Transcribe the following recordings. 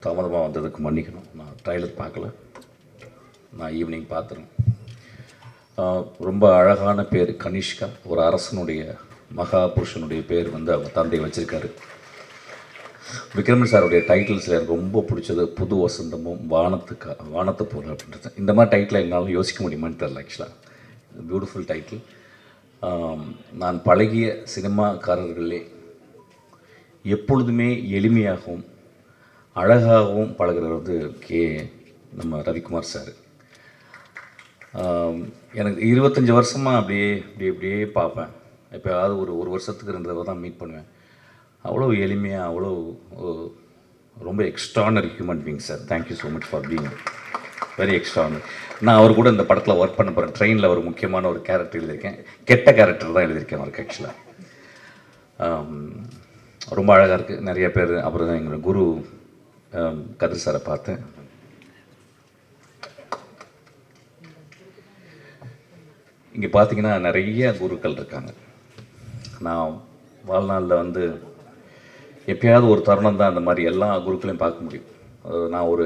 தாமதமாக வந்ததுக்கு மன்னிக்கணும். நான் ட்ரைலர் பார்க்கல, நான் ஈவினிங் பார்த்துறேன். ரொம்ப அழகான பேர் கனிஷ்கா. ஒரு அரசனுடைய மகாபுருஷனுடைய பேர் வந்து அவங்க தந்தை வச்சுருக்காரு. விக்ரமன் சாருடைய டைட்டில்ஸில் எனக்கு ரொம்ப பிடிச்சது புது வசந்தமும் வானத்து போல் அப்படின்றது. இந்த மாதிரி டைட்டில் என்னாலும் யோசிக்க முடியுமான்னு தெரில. ஆக்சுவலாக பியூட்டிஃபுல் டைட்டில். நான் பழகிய சினிமாக்காரர்களே எப்பொழுதுமே எளிமையாகவும் அழகாகவும் பழகிறது வந்து நம்ம ரவிக்குமார் சார். எனக்கு 25 வருஷமாக அப்படியே பார்ப்பேன். எப்போயாவது ஒரு வருஷத்துக்கு 2 தடவை தான் மீட் பண்ணுவேன். அவ்வளோ எளிமையாக, அவ்வளோ ரொம்ப extraordinary human being sir. Thank you so much for being very extraordinary. நான் அவர் கூட இந்த படத்தில் ஒர்க் பண்ண போகிறேன். ட்ரெயினில் ஒரு முக்கியமான ஒரு கேரக்டர் எழுதியிருக்கேன். கெட்ட கேரக்டர் தான் எழுதியிருக்கேன் அவருக்கு. ஆக்சுவலாக ரொம்ப அழகாக இருக்குது. நிறைய பேர் அப்புறம் தான் எங்களோட குரு கதிர் சாரை பார்த்தேன். இங்கே பார்த்தீங்கன்னா நிறைய குருக்கள் இருக்காங்க. நான் வாழ்நாளில் வந்து எப்பயாவது ஒரு தருணம் தான் அந்த மாதிரி எல்லா குருக்களையும் பார்க்க முடியும். நான் ஒரு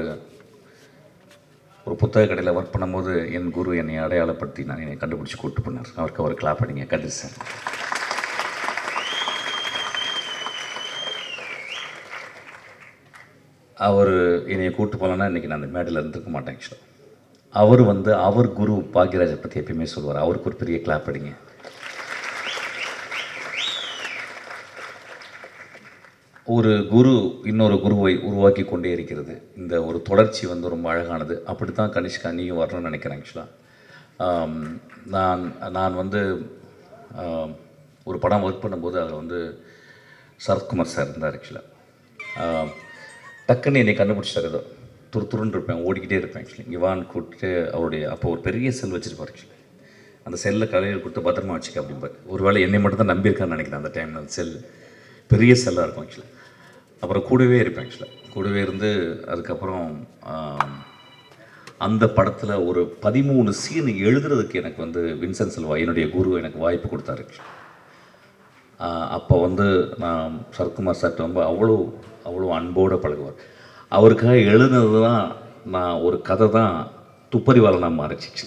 புத்தக கடையில் ஒர்க் பண்ணும்போது என் குரு என்னை அடையாளப்படுத்தி என்னை கண்டுபிடிச்சி கூப்பிட்டு போனார். அவருக்கு அவர் கிளாப் பண்ணிங்க கதிர் சார். அவர் என்னையை கூப்பிட்டு போகலன்னா இன்றைக்கி நான் அந்த மேடையில் இருந்திருக்க மாட்டேன். ஆக்சுவலாக அவர் வந்து அவர் குரு பாக்யராஜை பற்றி எப்பயுமே சொல்லுவார். அவருக்கு ஒரு பெரிய கிளாப் அடிங்க. ஒரு குரு இன்னொரு குருவை உருவாக்கி கொண்டே இருக்கிறது. இந்த ஒரு தொடர்ச்சி வந்து ரொம்ப அழகானது. அப்படி தான் கனிஷ்கா நீயும் வரணும்னு நினைக்கிறேன். ஆக்சுவலாக நான் வந்து ஒரு படம் ஒர்க் பண்ணும்போது அதில் வந்து சரத்குமார் சார் இருந்தார். ஆக்சுவலாக டக்குன்னு என்னை கண்டுபிடிச்சார். ஏதோ துருன்னு இருப்பேன், ஓடிக்கிட்டே இருப்பேன். ஆக்சுவலி இங்கே வான்னு கூப்பிட்டு அவருடைய அப்போ ஒரு பெரிய செல் வச்சுருப்பார். ஆக்சுவலி அந்த செல்லை கலையில் கொடுத்து பத்திரமா வச்சுக்க அப்படிம்பார். ஒரு வேளை என்னை மட்டும் தான் நம்பியிருக்கான்னு நினைக்கிறேன். அந்த டைமில் அந்த செல் பெரிய செல்லாக இருக்கும். ஆக்சுவலாக அப்புறம் கூடவே இருப்பேன். ஆக்சுவலாக கூடவே இருந்து அதுக்கப்புறம் அந்த படத்தில் ஒரு 13 சீன் எழுதுறதுக்கு எனக்கு வந்து வின்சென்ட் செல்வா என்னுடைய குரு எனக்கு வாய்ப்பு கொடுத்தாரு. அப்போ வந்து நான் சரத்குமார் சார்ட்ட ரொம்ப அவ்வளோ அன்போடு பழகுவார். அவருக்காக எழுதுனது தான் நான் ஒரு கதை தான் துப்பறிவாளனாக மாறிச்சு.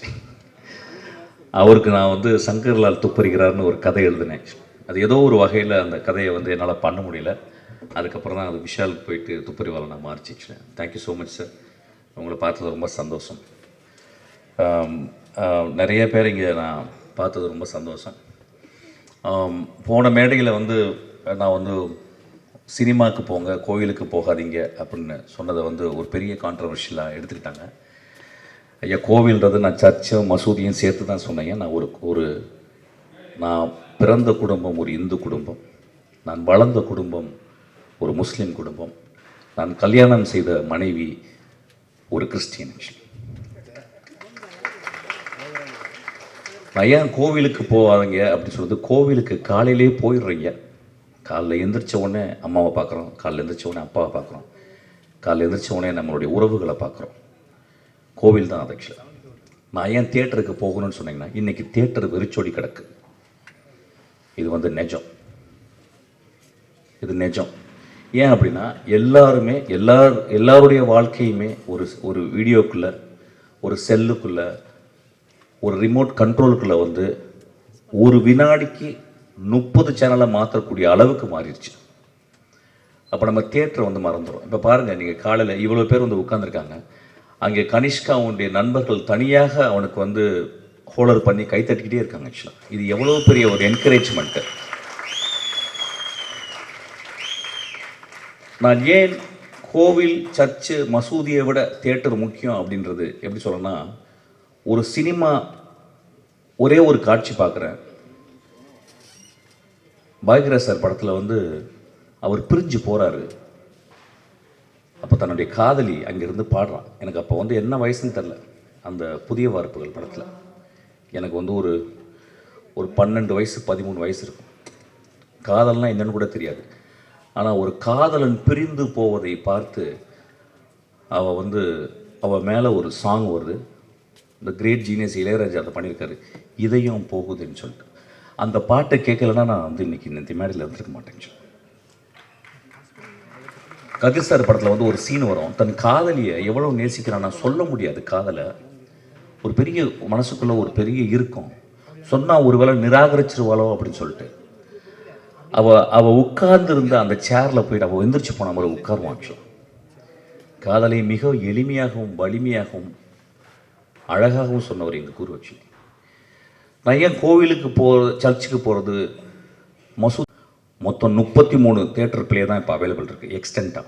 அவருக்கு நான் வந்து சங்கர்லால் துப்பறிகிறார்னு ஒரு கதை எழுதினேன். அது ஏதோ ஒரு வகையில் அந்த கதையை வந்து என்னால் பண்ண முடியல. அதுக்கப்புறம் தான் அது விஷாலுக்கு போயிட்டு துப்பறிவாளனாக மாறிச்சு. Thank you so much sir. உங்களை பார்த்தது ரொம்ப சந்தோஷம். நிறைய பேர் இங்கே நான் பார்த்தது ரொம்ப சந்தோஷம். போன மேடையில் வந்து நான் வந்து சினிமாவுக்கு போங்க, கோயிலுக்கு போகாதீங்க அப்படின்னு சொன்னதை வந்து ஒரு பெரிய கான்ட்ரவர்ஷியலாக எடுத்துக்கிட்டாங்க. ஐயா, கோவில்ன்றது நான் சர்ச்சும் மசூதியும் சேர்த்து தான் சொன்னேன். நான் நான் பிறந்த குடும்பம் ஒரு இந்து குடும்பம், நான் வளர்ந்த குடும்பம் ஒரு முஸ்லீம் குடும்பம், நான் கல்யாணம் செய்த மனைவி ஒரு கிறிஸ்டியன். நான் ஏன் கோவிலுக்கு போவாதீங்க அப்படின்னு சொல்கிறது, கோவிலுக்கு காலையிலே போயிடுறீங்க. காலைல எழுந்திரிச்ச உடனே அம்மாவை பார்க்குறோம், காலைல எழுந்திரிச்ச உடனே அப்பாவை பார்க்குறோம், காலைல எழுந்திரிச்ச உடனே நம்மளுடைய உறவுகளை பார்க்குறோம். கோவில் தான் அது. ஆக்சுவலாக நான் ஏன் தியேட்டருக்கு போகணும்னு சொன்னீங்கன்னா, இன்றைக்கி தியேட்டர் வெறிச்சோடி கிடக்கு. இது வந்து நிஜம். இது நிஜம். ஏன் அப்படின்னா எல்லாருமே எல்லாருடைய வாழ்க்கையுமே ஒரு வீடியோக்குள்ளே, ஒரு செல்லுக்குள்ளே, ஒரு ரிமோட் கண்ட்ரோலுக்குள்ளே வந்து ஒரு வினாடிக்கு 30 சேனலை மாற்றக்கூடிய அளவுக்கு மாறிடுச்சு. அப்போ நம்ம தியேட்டரை வந்து மறந்துடும். இப்போ பாருங்கள், நீங்கள் காலையில் இவ்வளோ பேர் வந்து உட்காந்துருக்காங்க. அங்கே கனிஷ்கா அவனுடைய நண்பர்கள் தனியாக அவனுக்கு வந்து ஹோல்டர் பண்ணி கைத்தட்டிக்கிட்டே இருக்காங்க. ஆக்சுவலாக இது எவ்வளோ பெரிய ஒரு என்கரேஜ்மெண்ட்டு. நான் ஏன் கோவில், சர்ச்சு, மசூதியை விட தியேட்டர் முக்கியம் அப்படின்றது எப்படி சொல்லணும்னா, ஒரு சினிமா ஒரே ஒரு காட்சி பார்க்குறேன். பாக்யராஜ் சார் படத்தில் வந்து அவர் பிரிஞ்சு போகிறாரு. அப்போ தன்னுடைய காதலி அங்கேருந்து பாடுறான். எனக்கு அப்போ வந்து என்ன வயசுன்னு தெரில. அந்த புதிய வார்ப்புகள் படத்தில் எனக்கு வந்து ஒரு 12 வயசு 13 வயசு இருக்கும். காதல்னால் என்னன்னு கூட தெரியாது. ஆனால் ஒரு காதலன் பிரிந்து போவதை பார்த்து அவள் மேலே ஒரு சாங் வருது. இந்த கிரேட் ஜீனியஸ் இளையராஜா அதை பண்ணியிருக்காரு, இதயம் போகுதுன்னு சொல்லிட்டு. அந்த பாட்டை கேட்கலன்னா நான் வந்து இன்றைக்கி இந்த மேடையில் இருந்திருக்க மாட்டேன். கதிர் சார் படத்தில் வந்து ஒரு சீன் வரும், தன் காதலியை எவ்வளோ நேசிக்கிறான்னா சொல்ல முடியாது. காதலை ஒரு பெரிய மனசுக்குள்ளே ஒரு பெரிய இருக்கும், சொன்னால் ஒரு வேளை நிராகரிச்சிருவாளோ அப்படின்னு சொல்லிட்டு அவள் உட்கார்ந்து இருந்த அந்த சேரில் போயிட்டு அவள் எந்திரிச்சு போன மாதிரி உட்காருவான். காதலை மிக எளிமையாகவும் வலிமையாகவும் அழகாகவும் சொன்னவர் எங்கள் குரு. ஆக்சுவலி நான் ஏன் கோவிலுக்கு சர்ச்சுக்கு போகிறது, மொத்தம் 33 தியேட்டர் பிளே தான் இப்போ அவைலபிள் இருக்குது எக்ஸ்டென்ட்டாக.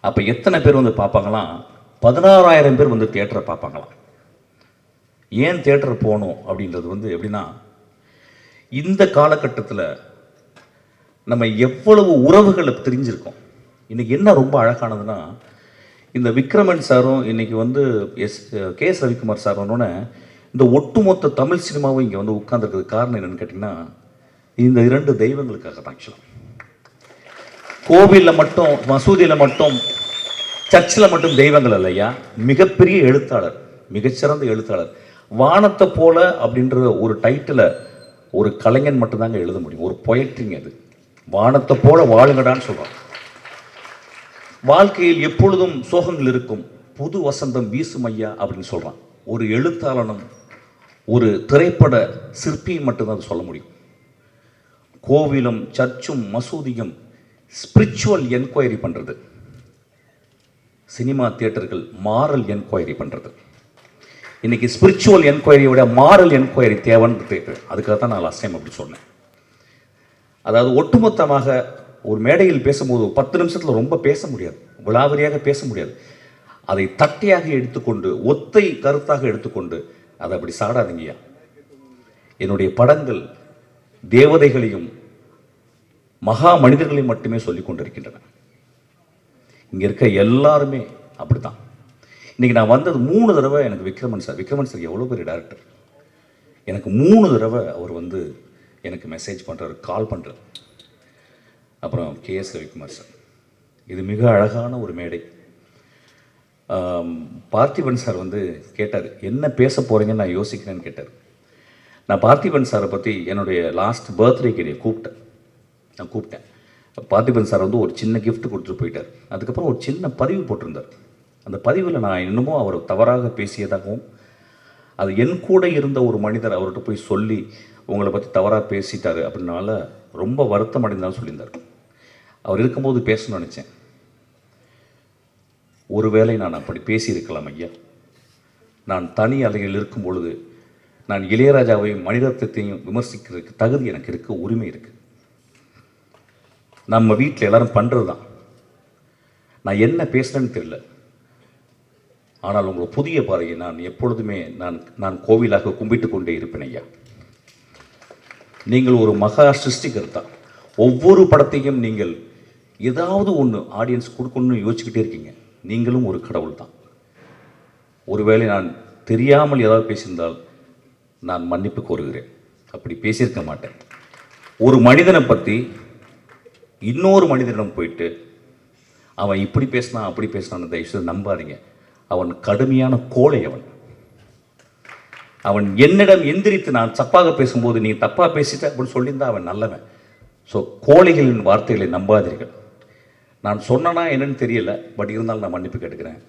அப்போ எத்தனை பேர் வந்து பார்ப்பாங்களாம்? 16,000 பேர் வந்து தியேட்டரை பார்ப்பாங்களாம். ஏன் தியேட்டர் போகணும் அப்படின்றது வந்து எப்படின்னா, இந்த காலகட்டத்தில் நம்ம எவ்வளவு உறவுகளை தெரிஞ்சிருக்கோம். இன்றைக்கி என்ன ரொம்ப அழகானதுன்னா, இந்த விக்ரமன் சாரும் இன்றைக்கி வந்து கே.எஸ். ரவிக்குமார் சார் வந்தோடனே இந்த ஒட்டுமொத்த தமிழ் சினிமாவும் இங்கே வந்து உட்கார்ந்துருக்கிறது காரணம் என்னென்னு கேட்டிங்கன்னா, இந்த 2 தெய்வங்களுக்காக தான். ஆக்சுவலாக கோவிலில் மட்டும், மசூதியில் மட்டும், சர்ச்சில் மட்டும் தெய்வங்கள் இல்லையா, மிகப்பெரிய எழுத்தாளர், மிகச்சிறந்த எழுத்தாளர். வானத்தை போல அப்படின்ற ஒரு டைட்டில் ஒரு கலைஞன் மட்டும்தாங்க எழுத முடியும். ஒரு பொயட்ரிங்க அது. வானத்தை போல வாழுங்கடான்னு சொல்கிறான். வாழ்க்கையில் எப்பொழுதும் சோகங்கள் இருக்கும், புது வசந்தம் வீசும் ஐயா அப்படின்னு சொல்கிறான். ஒரு எழுத்தாளனும் ஒரு திரைப்பட சிற்பியும் மட்டும்தான் அது சொல்ல முடியும். கோவிலும் சர்ச்சும் மசூதியும் ஸ்பிரிச்சுவல் என்கொயரி பண்ணுறது, சினிமா தியேட்டர்கள் மாரல் என்கொயரி பண்ணுறது. இன்றைக்கி ஸ்பிரிச்சுவல் என்கொயரியோட மாரல் என்கொயரி தேவைன்னு தேவை. அதுக்காக தான் நான் லாஸ்ட் டைம் அப்படி சொன்னேன். அதாவது ஒட்டுமொத்தமாக ஒரு மேடையில் பேசும்போது 10 நிமிஷத்தில் ரொம்ப பேச முடியாது, விலாவரியாக பேச முடியாது. அதை தட்டையாக எடுத்துக்கொண்டு, ஒத்தை கருத்தாக எடுத்துக்கொண்டு அதை அப்படி சாடாதீங்கய்யா. என்னுடைய படங்கள் தேவதைகளையும் மகா மனிதர்களையும் மட்டுமே சொல்லி கொண்டிருக்கின்றன. இங்கே இருக்க எல்லாருமே அப்படித்தான். இன்றைக்கி நான் வந்தது 3 தடவை எனக்கு விக்ரமன் சார் எவ்வளோ பெரிய டேரக்டர், எனக்கு 3 தடவை அவர் வந்து எனக்கு மெசேஜ் பண்ணுறாரு, கால் பண்ணுறாரு. அப்புறம் கே.எஸ். ரவிக்குமார் சார், இது மிக அழகான ஒரு மேடை. பார்த்திபன் சார் வந்து கேட்டார், என்ன பேச போகிறீங்கன்னு நான் யோசிக்கிறேன்னு கேட்டார். நான் பார்த்திபன் சாரை பற்றி என்னுடைய லாஸ்ட் பர்த்டேக்கு கூப்பிட்டேன். பார்த்திபன் சார் வந்து ஒரு சின்ன கிஃப்ட் கொடுத்துட்டு போயிட்டார். அதுக்கப்புறம் ஒரு சின்ன பதிவு போட்டிருந்தார். அந்த பதிவில் நான் இன்னமும் அவர் தவறாக பேசியதாகவும், அது என் கூட இருந்த ஒரு மனிதர் அவர்கிட்ட போய் சொல்லி உங்களை பற்றி தவறாக பேசிட்டாரு அப்படின்னால ரொம்ப வருத்தம் அடைந்தாலும் சொல்லியிருந்தார். அவர் இருக்கும்போது பேசணும்னு நினச்சேன். ஒருவேளை நான் அப்படி பேசியிருக்கலாம் ஐயா. நான் தனி அறையில் இருக்கும் பொழுது நான் இளையராஜாவையும் மணிரத்னத்தையும் விமர்சிக்கிறதுக்கு தகுதி எனக்கு இருக்குது, உரிமை இருக்குது. நம்ம வீட்டில் எல்லாரும் பண்ணுறது தான். நான் என்ன பேசுகிறேன்னு தெரியல, ஆனால் உங்களை புதிய பாறையை நான் எப்பொழுதுமே நான் கோவிலாக கும்பிட்டு கொண்டே இருப்பேன் ஐயா. நீங்கள் ஒரு மகா சிருஷ்டிகர் தான். ஒவ்வொரு படத்தையும் நீங்கள் ஏதாவது ஒன்று ஆடியன்ஸ் கொடுக்கணும்னு யோசிச்சுக்கிட்டே இருக்கீங்க. நீங்களும் ஒரு கடவுள் தான். ஒருவேளை நான் தெரியாமல் ஏதாவது பேசியிருந்தால் நான் மன்னிப்பு கோருகிறேன். அப்படி பேசியிருக்க மாட்டேன். ஒரு மனிதனை பற்றி இன்னொரு மனிதனிடம் போயிட்டு அவன் இப்படி பேசினான் அப்படி பேசினான்னு தயவுசெய்து நம்பாதீங்க. அவன் கடுமையான கோழை. அவன் என்னிடம் எந்திரித்து நான் தப்பாக பேசும்போது நீ தப்பாக பேசிட்ட அப்படின்னு சொல்லியிருந்தா அவன் நல்லவன். ஸோ கோழைகளின் வார்த்தைகளை நம்பாதீர்கள். நான் சொன்னனா என்னன்னு தெரியல, பட் இருந்தாலும் நான் மன்னிப்பு கேட்டுக்கிறேன்.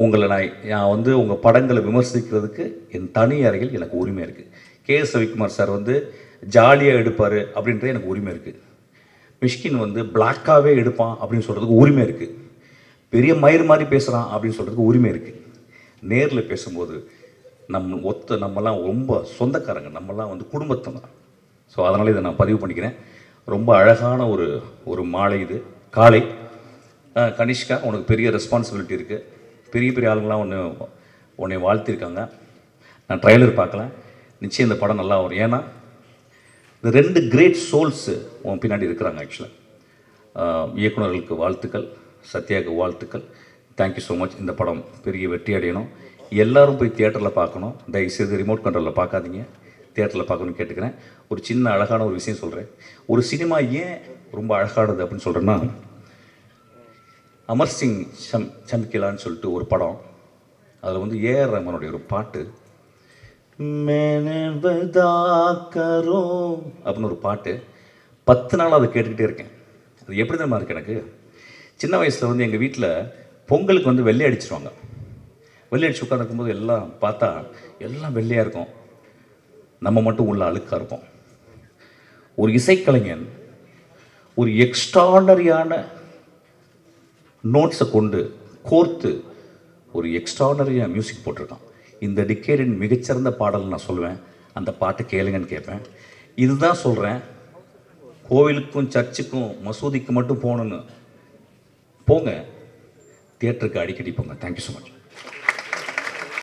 உங்களை நான் வந்து உங்கள் படங்களை விமர்சிக்கிறதுக்கு என் தனி அறையில் எனக்கு உரிமை இருக்குது. கே.எஸ். ரவிக்குமார் சார் வந்து ஜாலியாக எடுப்பார் அப்படின்றது எனக்கு உரிமை இருக்குது. மிஷ்கின் வந்து பிளாக்காகவே எடுப்பான் அப்படின்னு சொல்கிறதுக்கு உரிமை இருக்குது. பெரிய மயிர் மாதிரி பேசுகிறான் அப்படின்னு சொல்கிறதுக்கு உரிமை இருக்குது. நேரில் பேசும்போது நம்மலாம் ரொம்ப சொந்தக்காரங்க, நம்மலாம் வந்து குடும்பத்தை தான். ஸோ அதனால் இதை நான் பதிவு பண்ணிக்கிறேன். ரொம்ப அழகான ஒரு மாலை இது, காலை. கனிஷ்கா, உனக்கு பெரிய ரெஸ்பான்சிபிலிட்டி இருக்குது. பெரிய பெரிய ஆளுங்களாம் உன்னை வாழ்த்திருக்காங்க. நான் ட்ரைலர் பார்க்கலாம், நிச்சயம் இந்த படம் நல்லா வரும். ஏன்னா இந்த 2 கிரேட் சோல்ஸு உன் பின்னாடி இருக்கிறாங்க. ஆக்சுவலாக இயக்குநர்களுக்கு வாழ்த்துக்கள், சத்யாவுக்கு வாழ்த்துக்கள். Thank you so much. இந்த படம் பெரிய வெற்றி அடையணும். எல்லோரும் போய் தியேட்டரில் பார்க்கணும். தயவுசெய்து ரிமோட் கண்ட்ரோலில் பார்க்காதீங்க, தியேட்டரில் பார்க்கணும்னு கேட்டுக்கிறேன். ஒரு சின்ன அழகான ஒரு விஷயம் சொல்கிறேன். ஒரு சினிமா ஏன் ரொம்ப அழகானது அப்படின்னு சொல்கிறேன்னா, அமர் சிங் சம்கிலான்னு சொல்லிட்டு ஒரு படம், அதில் வந்து ஏஆர் ரஹ்மானுடைய ஒரு பாட்டு, அப்படின்னு ஒரு பாட்டு, 10 நாள் அதை கேட்டுக்கிட்டே இருக்கேன். அது எப்படி தான் இருக்குது எனக்கு. சின்ன வயசில் வந்து எங்கள் வீட்டில் பொங்கலுக்கு வந்து வெள்ளை அடிச்சிருவாங்க. வெள்ளை அடிச்சு உட்காந்துருக்கும்போது எல்லாம் பார்த்தா எல்லாம் வெள்ளையாக இருக்கும், நம்ம மட்டும் உள்ள அழுக்காக இருக்கும். ஒரு இசைக்கலைஞன் ஒரு எக்ஸ்ட்ராடனரியான நோட்ஸை கொண்டு கோர்த்து ஒரு எக்ஸ்ட்ராடனரியாக மியூசிக் போட்டிருக்கான். இந்த டிக்கேடின் மிகச்சிறந்த பாடல் நான் சொல்லுவேன். அந்த பாட்டை கேளுங்கன்னு கேட்பேன். இதுதான் சொல்கிறேன், கோவிலுக்கும் சர்ச்சுக்கும் மசூதிக்கு மட்டும் போகணுன்னு போங்க, தியேட்டருக்கு அடிக்கடி போங்க. Thank you so much.